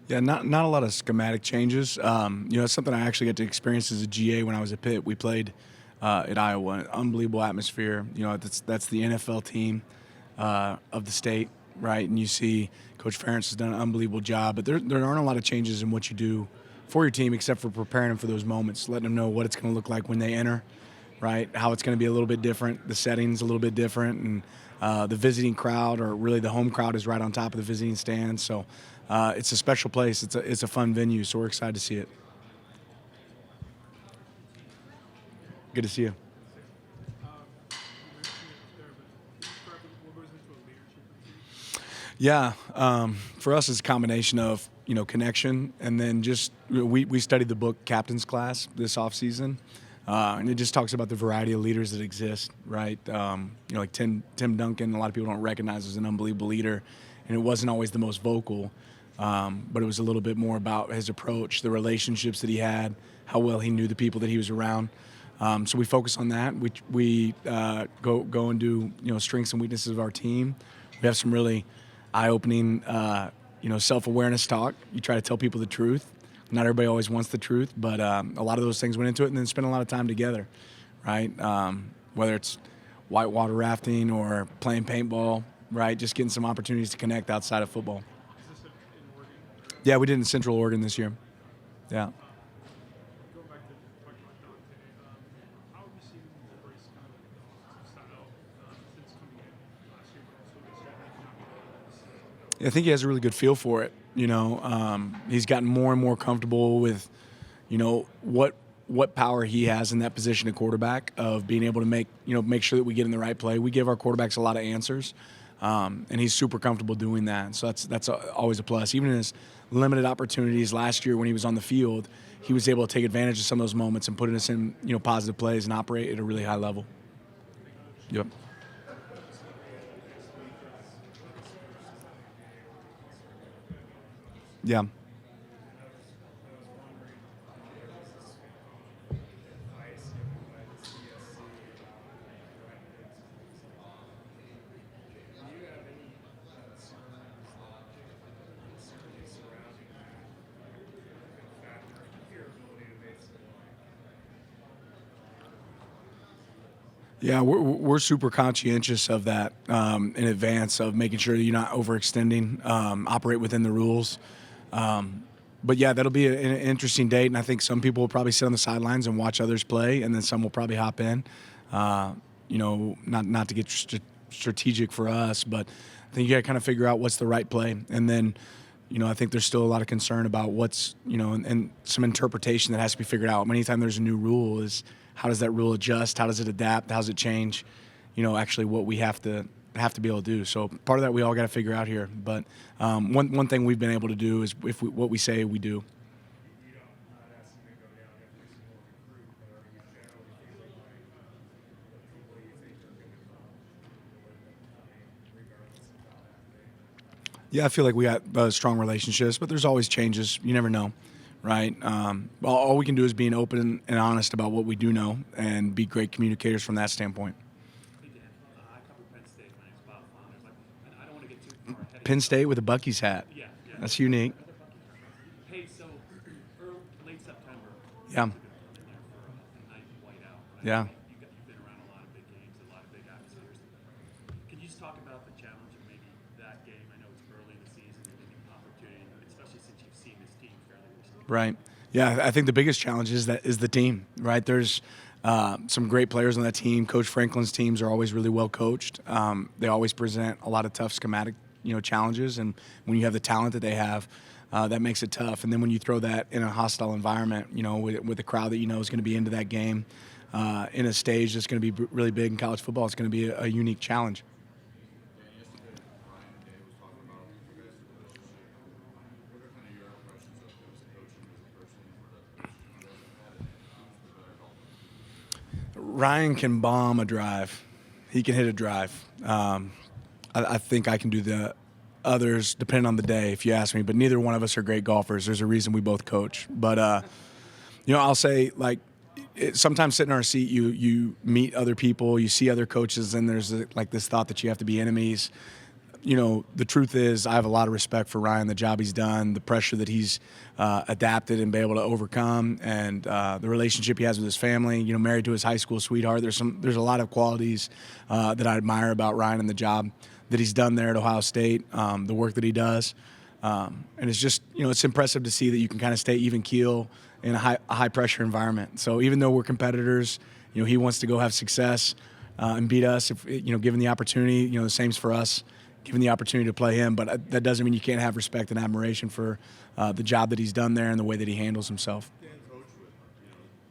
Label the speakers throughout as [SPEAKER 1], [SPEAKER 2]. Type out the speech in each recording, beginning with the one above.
[SPEAKER 1] Yeah, not a lot of schematic changes. It's something I actually got to experience as a GA when I was at Pitt. We played at Iowa, an unbelievable atmosphere. That's the NFL team of the state, right? And you see Coach Ferentz has done an unbelievable job, but there aren't a lot of changes in what you do for your team except for preparing them for those moments, letting them know what it's going to look like when they enter, right? How it's going to be a little bit different, the setting's a little bit different, and the visiting crowd, or really the home crowd, is right on top of the visiting stand. So it's a special place. It's a fun venue, so we're excited to see it. Good to see you. Yeah, for us, it's a combination of connection, and then just we studied the book Captain's Class this off season, and it just talks about the variety of leaders that exist, right? Like Tim Duncan, a lot of people don't recognize as an unbelievable leader, and it wasn't always the most vocal, but it was a little bit more about his approach, the relationships that he had, how well he knew the people that he was around. So we focus on that. We go and do strengths and weaknesses of our team. We have some really eye-opening, self-awareness talk. You try to tell people the truth. Not everybody always wants the truth, but a lot of those things went into it, and then spend a lot of time together, right? Whether it's whitewater rafting or playing paintball, right? Just getting some opportunities to connect outside of football.
[SPEAKER 2] Is this in Oregon?
[SPEAKER 1] Yeah, we did in Central Oregon this year. Yeah.
[SPEAKER 2] Going back to talking about Dante, how have you seen Roy's kind of style since coming in last year, but also this year?
[SPEAKER 1] I think he has a really good feel for it. He's gotten more and more comfortable with, what power he has in that position at quarterback, of being able to make sure that we get in the right play. We give our quarterbacks a lot of answers, and he's super comfortable doing that. So that's always a plus. Even in his limited opportunities last year when he was on the field, he was able to take advantage of some of those moments and put us in positive plays and operate at a really high level. Yep. Yeah. Yeah, we're super conscientious of that in advance, of making sure that you're not overextending, operate within the rules. But yeah, that'll be an interesting date, and I think some people will probably sit on the sidelines and watch others play, and then some will probably hop in. Not to get strategic for us, but I think you got to kind of figure out what's the right play, and then I think there's still a lot of concern about what's and some interpretation that has to be figured out. Anytime there's a new rule, is how does that rule adjust? How does it adapt? How does it change? Actually what we have to be able to do. So part of that we all got to figure out here. But one thing we've been able to do is what we say we do. Yeah, I feel like we got strong relationships, but there's always changes. You never know, right? All we can do is being open and honest about what we do know, and be great communicators from that standpoint.
[SPEAKER 3] Hey, Dan, I covered Penn State. My name's Bob Fonders. I don't want to get too far ahead.
[SPEAKER 1] Penn State with a Bucky's hat.
[SPEAKER 3] Yeah.
[SPEAKER 1] That's unique.
[SPEAKER 3] Hey, so late September.
[SPEAKER 1] Yeah.
[SPEAKER 3] You took a there for a night whiteout. Right?
[SPEAKER 1] Yeah.
[SPEAKER 3] You've been around a lot of big games, a lot of big atmospheres. Can you just talk about the challenge of maybe that game? I know it's early in the season and maybe an opportunity, especially since you've seen this team fairly recently.
[SPEAKER 1] Right. Yeah, I think the biggest challenge is the team, right? There's some great players on that team. Coach Franklin's teams are always really well coached. They always present a lot of tough schematic, challenges, and when you have the talent that they have, that makes it tough. And then when you throw that in a hostile environment, with a crowd that is going to be into that game, in a stage that's going to be really big in college football, it's going to be a unique challenge. Ryan can bomb a drive. He can hit a drive. I think I can do the others, depending on the day, if you ask me. But neither one of us are great golfers. There's a reason we both coach. But I'll say, like, sometimes sitting in our seat, you meet other people, you see other coaches, and there's this thought that you have to be enemies. the truth is I have a lot of respect for Ryan, the job he's done, the pressure that he's adapted and been able to overcome, and the relationship he has with his family. Married to his high school sweetheart. There's a lot of qualities that I admire about Ryan and the job that he's done there at Ohio State, the work that he does, and it's just it's impressive to see that you can kind of stay even keel in a high pressure environment. So even though we're competitors, he wants to go have success and beat us. If given the opportunity, the same's for us. Given the opportunity to play him, but that doesn't mean you can't have respect and admiration for the job that he's done there and the way that he handles himself.
[SPEAKER 4] Dan, coach with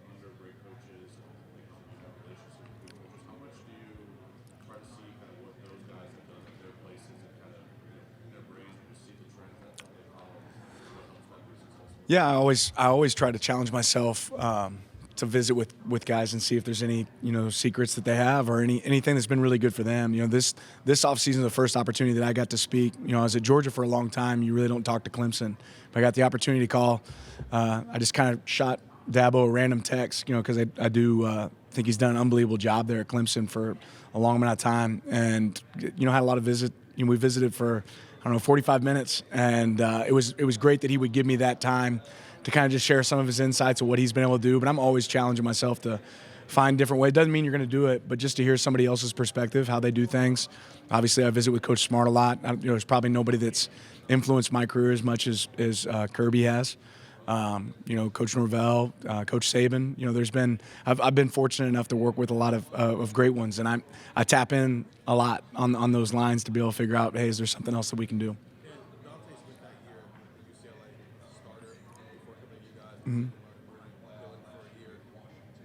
[SPEAKER 4] under great coaches and have relationships with good coaches. How much do you try to see kind of what those guys have done at their places and kind of in their brains and just see the trends that they follow? What helps them be successful?
[SPEAKER 1] Yeah, I always try to challenge myself to visit with guys and see if there's any secrets that they have or anything that's been really good for them. This offseason, the first opportunity that I got to speak. I was at Georgia for a long time. You really don't talk to Clemson, but I got the opportunity to call. I just kind of shot Dabo a random text, because I do think he's done an unbelievable job there at Clemson for a long amount of time, and had a lot of visit. We visited for 45 minutes, and it was great that he would give me that time to kind of just share some of his insights of what he's been able to do. But I'm always challenging myself to find different ways. It doesn't mean you're going to do it, but just to hear somebody else's perspective, how they do things. Obviously, I visit with Coach Smart a lot. There's probably nobody that's influenced my career as much as Kirby has. Coach Norvell, Coach Saban. I've been fortunate enough to work with a lot of great ones, and I tap in a lot on those lines to be able to figure out, hey, is there something else that we can do?
[SPEAKER 4] Dante spent that year with UCLA starter before coming to you guys.
[SPEAKER 1] Mm-hmm.
[SPEAKER 4] For a year.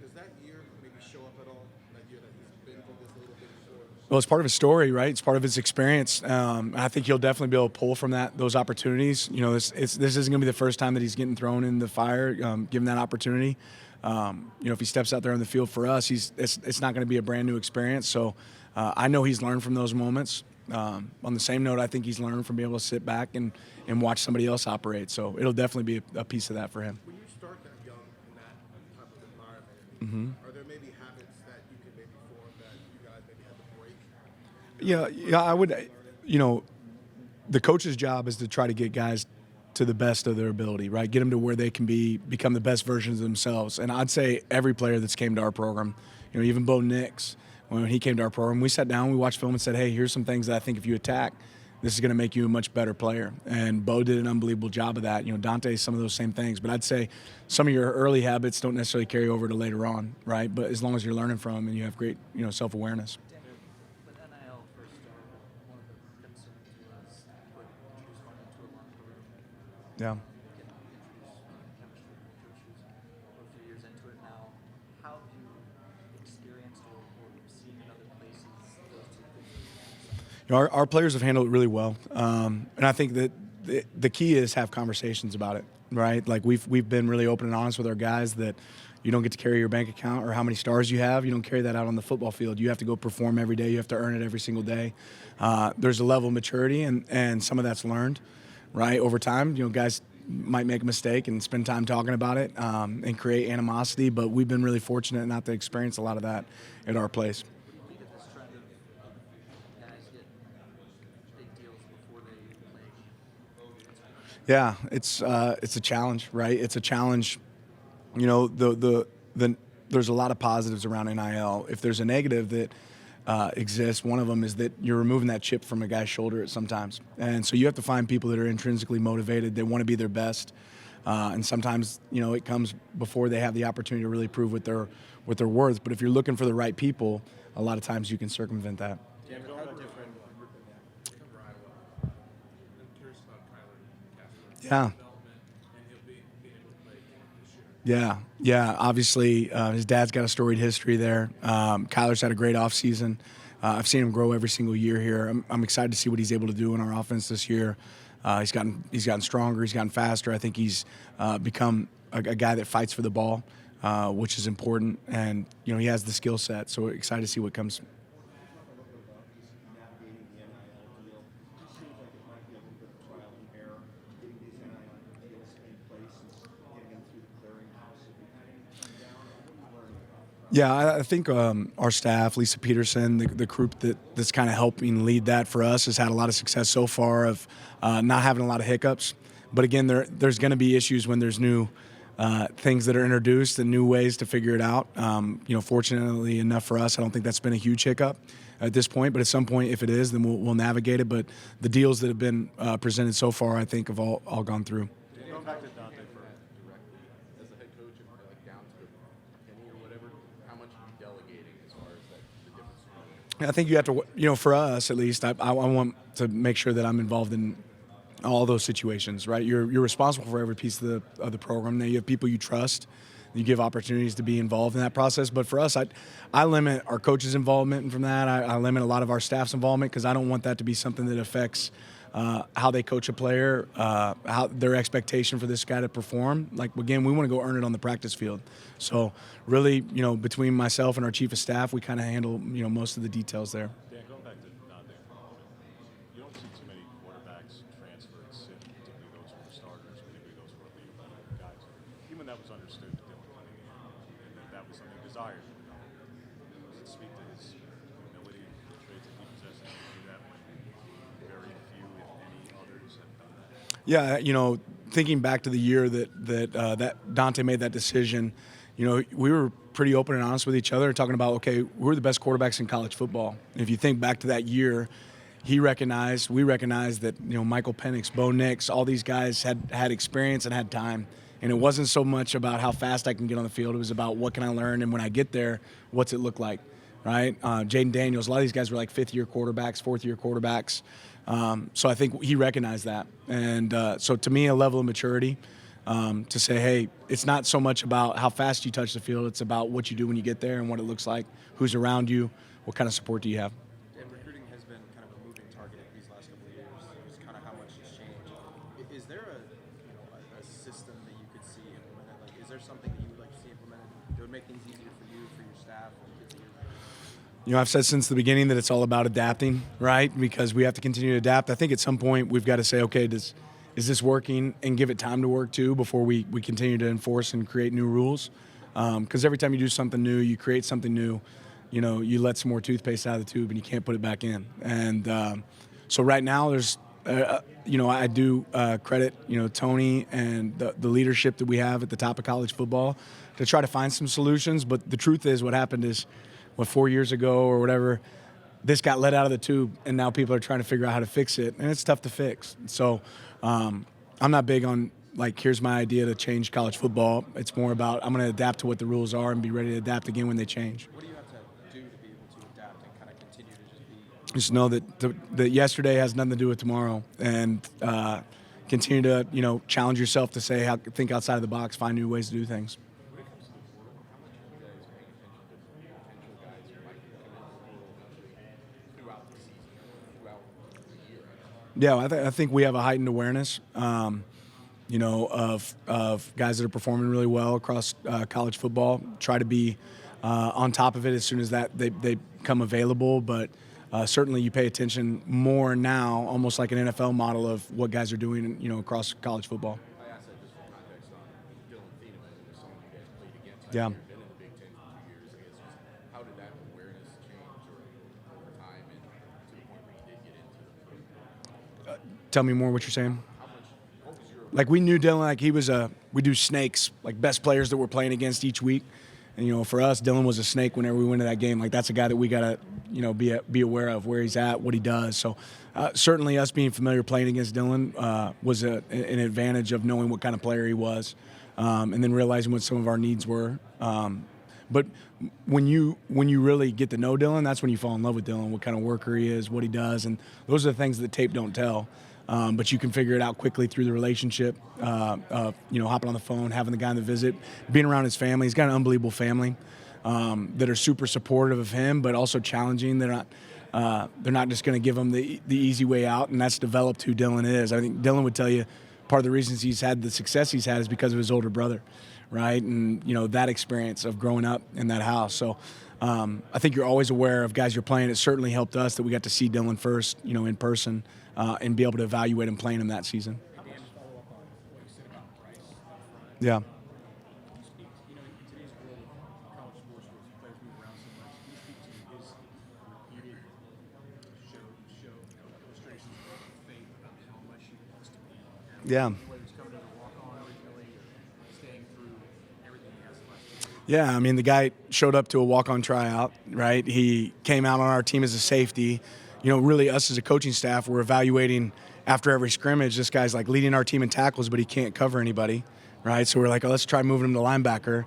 [SPEAKER 4] Does that year maybe show up at all? That year that he's been through this a little bit before?
[SPEAKER 1] Well, it's part of his story, right? It's part of his experience. I think he'll definitely be able to pull from those opportunities. This isn't going to be the first time that he's getting thrown in the fire, given that opportunity. If he steps out there on the field for us, it's not going to be a brand new experience. So I know he's learned from those moments. On the same note, I think he's learned from being able to sit back and watch somebody else operate. So it'll definitely be a piece of that for him.
[SPEAKER 4] When you start that young in that type of environment,
[SPEAKER 1] Mm-hmm.
[SPEAKER 4] are there maybe habits that you can maybe form that you guys maybe have to break?
[SPEAKER 1] Yeah, I would. The coach's job is to try to get guys to the best of their ability, right? Get them to where they can become the best versions of themselves. And I'd say every player that's came to our program, even Bo Nix, when he came to our program, we sat down, we watched film and said, hey, here's some things that I think if you attack, this is going to make you a much better player. And Bo did an unbelievable job of that. Dante, some of those same things. But I'd say some of your early habits don't necessarily carry over to later on, right? But as long as you're learning from them and you have great, self-awareness.
[SPEAKER 5] When NIL first started, one of the concerns was what introduce one into a locker room,
[SPEAKER 1] Yeah.
[SPEAKER 5] introduce chemistry with coaches. We're a few years into it now. How have you experienced or seen in other places those two things?
[SPEAKER 1] Our players have handled it really well, and I think that the key is have conversations about it, right? Like we've been really open and honest with our guys that you don't get to carry your bank account or how many stars you have. You don't carry that out on the football field. You have to go perform every day. You have to earn it every single day. There's a level of maturity, and some of that's learned, right, over time. Guys might make a mistake and spend time talking about it and create animosity, but we've been really fortunate not to experience a lot of that at our place.
[SPEAKER 5] Do you get this trend of guys get big deals before they play?
[SPEAKER 1] Yeah, it's a challenge, right? It's a challenge. There's a lot of positives around NIL. If there's a negative that exists, one of them is that you're removing that chip from a guy's shoulder at sometimes, and so you have to find people that are intrinsically motivated. They want to be their best, and sometimes it comes before they have the opportunity to really prove what they're worth. But if you're looking for the right people, a lot of times you can circumvent that.
[SPEAKER 4] Yeah, but how different for Iowa? I'm curious about Kyler Castro.
[SPEAKER 1] Yeah.
[SPEAKER 4] Development, and he'll be able to play this year.
[SPEAKER 1] Yeah. Obviously, his dad's got a storied history there. Kyler's had a great offseason. I've seen him grow every single year here. I'm excited to see what he's able to do in our offense this year. He's gotten stronger. He's gotten faster. I think he's become a guy that fights for the ball, which is important. And he has the skill set. So we're excited to see what comes. Yeah, I think our staff, Lisa Peterson, the group that's kind of helping lead that for us, has had a lot of success so far of not having a lot of hiccups. But again, there's going to be issues when there's new things that are introduced and new ways to figure it out. Fortunately enough for us, I don't think that's been a huge hiccup at this point. But at some point, if it is, then we'll navigate it. But the deals that have been presented so far, I think, have all gone through.
[SPEAKER 4] Going back to Dante for directly, as a head coach, and like down to a penny or whatever, how much are you delegating as far as like the difference?
[SPEAKER 1] I think you have to, for us at least, I want to make sure that I'm involved in all those situations, right? You're responsible for every piece of the program. Now you have people you trust. You give opportunities to be involved in that process. But for us, I limit our coaches' involvement from that. I limit a lot of our staff's involvement because I don't want that to be something that affects how they coach a player, how their expectation for this guy to perform. Like, again, we want to go earn it on the practice field. So really, between myself and our chief of staff, we kind of handle, most of the details there.
[SPEAKER 6] Dan, going back to Dante for a moment, you don't see too many quarterbacks transfer and sit, particularly those who are starters, particularly those who are leading guys. Even that was understood that Dylan coming in, and that was something desired. Does it speak to his humility, the traits that he possesses to do that when very few, if any, others have done that?
[SPEAKER 1] Yeah, thinking back to the year that Dante made that decision, we were pretty open and honest with each other, talking about, okay, we're the best quarterbacks in college football. And if you think back to that year, we recognized that, Michael Penix, Bo Nix, all these guys had experience and had time. And it wasn't so much about how fast I can get on the field. It was about what can I learn, and when I get there, what's it look like, right? Jaden Daniels, a lot of these guys were like fifth-year quarterbacks, fourth-year quarterbacks. So I think he recognized that. And so to me, a level of maturity to say, hey, it's not so much about how fast you touch the field. It's about what you do when you get there and what it looks like, who's around you, what kind of support do you have.
[SPEAKER 7] And recruiting has been kind of a moving target these last couple of years. Just kind of how much has changed. Is there a system that you could see implemented? Like, is there something that you would like to see implemented that would make things easier for you, for your staff, and the kids that you're recruiting?
[SPEAKER 1] I've said since the beginning that it's all about adapting, right? Because we have to continue to adapt. I think at some point we've got to say, okay, is this working, and give it time to work too before we continue to enforce and create new rules. Because every time you do something new, you create something new, you let some more toothpaste out of the tube and you can't put it back in. And so right now there's, I do credit, Tony and the leadership that we have at the top of college football to try to find some solutions. But the truth is, what happened is, 4 years ago or whatever, this got let out of the tube, and now people are trying to figure out how to fix it, and it's tough to fix. So I'm not big on, like, here's my idea to change college football. It's more about I'm going to adapt to what the rules are and be ready to adapt again when they change.
[SPEAKER 7] What do you have to do to be able to adapt and kind of continue to just be?
[SPEAKER 1] Just know that yesterday has nothing to do with tomorrow, and continue to challenge yourself to say, think outside of the box, find new ways to do things. Yeah, I think we have a heightened awareness, of guys that are performing really well across college football. Try to be on top of it as soon as they become available. But certainly you pay attention more now, almost like an NFL model of what guys are doing, across college football.
[SPEAKER 4] I asked that just for context on Dylan Thieneman, who was someone you guys played against.
[SPEAKER 1] Yeah.
[SPEAKER 4] Been in the Big Ten for 2 years. I guess just how did that awareness change over time and to the point where you did get into the
[SPEAKER 1] Tell me more what you're saying. Like, we knew Dylan, like we do snakes, like best players that we're playing against each week. And, for us, Dylan was a snake whenever we went to that game. Like, that's a guy that we got to, be aware of where he's at, what he does. So certainly us being familiar playing against Dylan was an advantage of knowing what kind of player he was, and then realizing what some of our needs were. But when you really get to know Dylan, that's when you fall in love with Dylan, what kind of worker he is, what he does. And those are the things that tape don't tell. But you can figure it out quickly through the relationship, hopping on the phone, having the guy on the visit, being around his family. He's got an unbelievable family that are super supportive of him, but also challenging. They're not just going to give him the easy way out, and that's developed who Dylan is. I think Dylan would tell you part of the reasons he's had the success he's had is because of his older brother, right? And, that experience of growing up in that house. So I think you're always aware of guys you're playing. It certainly helped us that we got to see Dylan first, in person. And be able to evaluate him playing him that season.
[SPEAKER 7] In
[SPEAKER 1] Yeah.
[SPEAKER 7] today's world of college sports, where players
[SPEAKER 1] Yeah.
[SPEAKER 2] Whether it's coming as a walk-on originally or staying through everything he has last year.
[SPEAKER 1] Yeah, I mean, the guy showed up to a walk-on tryout, right? He came out on our team as a safety. You know, really us as a coaching staff, we're evaluating after every scrimmage, this guy's like leading our team in tackles, but he can't cover anybody, right? So we're like, oh, let's try moving him to linebacker.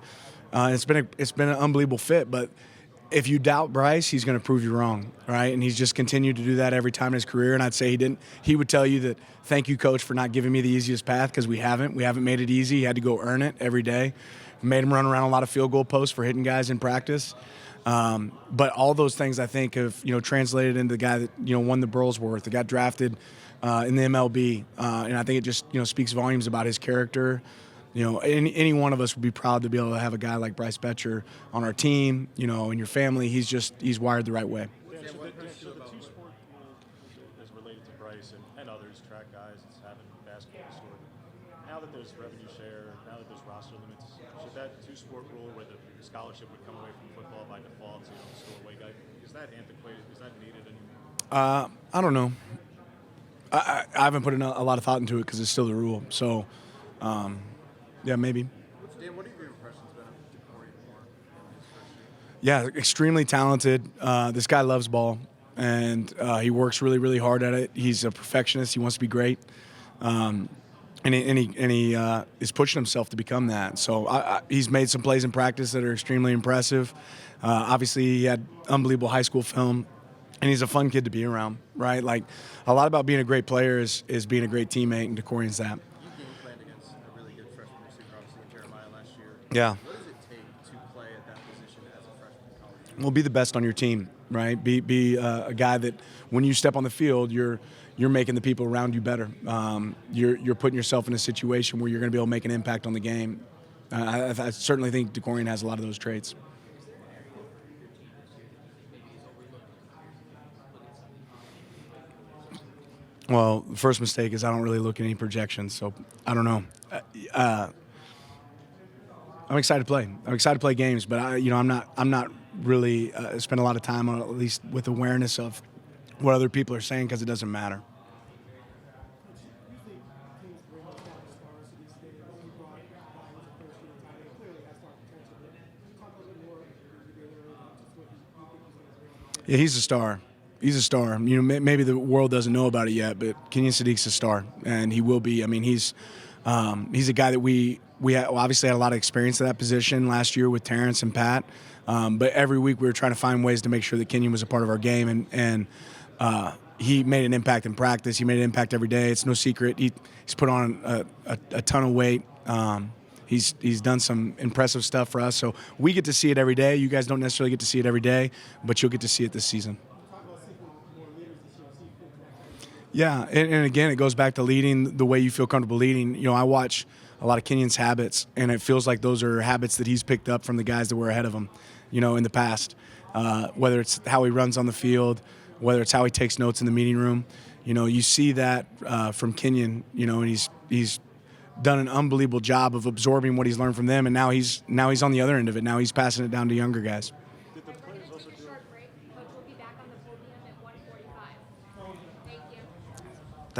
[SPEAKER 1] It's been an unbelievable fit, but if you doubt Bryce, he's going to prove you wrong, right? And he's just continued to do that every time in his career. And I'd say he would tell you that, thank you, coach, for not giving me the easiest path, because we haven't made it easy. He had to go earn it every day. Made him run around a lot of field goal posts for hitting guys in practice. But all those things, I think, have translated into the guy that won the Burlsworth, that got drafted in the MLB, and I think it just speaks volumes about his character. Any one of us would be proud to be able to have a guy like Bryce Betcher on our team. In your family, he's wired the right way.
[SPEAKER 6] Yeah, so the two-sport rule is related to Bryce and others, track guys, it's having basketball story. Now that there's revenue share, now that there's roster limits, should that two-sport rule where the scholarship would come away from football by default, so you don't store away guy, is that antiquated? Is that needed anymore?
[SPEAKER 1] I don't know. I haven't put a lot of thought into it because it's still the rule. So, yeah, maybe.
[SPEAKER 7] Dan, what have your impressions been of DeCorian Moore in his first
[SPEAKER 1] Yeah,
[SPEAKER 7] year?
[SPEAKER 1] extremely talented. This guy loves ball, and he works really, really hard at it. He's a perfectionist. He wants to be great, and he is pushing himself to become that. So he's made some plays in practice that are extremely impressive. Obviously, he had unbelievable high school film, and he's a fun kid to be around, right? Like, a lot about being a great player is being a great teammate, and DeCorian's that.
[SPEAKER 7] You game planned against a really good freshman receiver, obviously, in Jeremiah last year.
[SPEAKER 1] Yeah.
[SPEAKER 7] What does it take to play at that position as a freshman in college?
[SPEAKER 1] Well, be the best on your team, right? Be a guy that when you step on the field, you're making the people around you better. You're putting yourself in a situation where you're going to be able to make an impact on the game. I certainly think DeCorian has a lot of those traits. Well, the first mistake is I don't really look at any projections, so I don't know. I'm excited to play. I'm excited to play games, but I'm not really spend a lot of time on it, at least with awareness of what other people are saying, because it doesn't matter. Yeah, he's a star. He's a star. Maybe the world doesn't know about it yet, but Kenyon Sadiq's a star, and he will be. I mean, he's a guy that we obviously had a lot of experience at that position last year with Terrence and Pat. But every week we were trying to find ways to make sure that Kenyon was a part of our game, and he made an impact in practice. He made an impact every day. It's no secret. He's put on a ton of weight. He's done some impressive stuff for us. So we get to see it every day. You guys don't necessarily get to see it every day, but you'll get to see it this season. Yeah, and again, it goes back to leading the way you feel comfortable leading. I watch a lot of Kenyon's habits, and it feels like those are habits that he's picked up from the guys that were ahead of him, in the past. Whether it's how he runs on the field, whether it's how he takes notes in the meeting room. You see that from Kenyon, and he's done an unbelievable job of absorbing what he's learned from them, and now he's on the other end of it. Now he's passing it down to younger guys.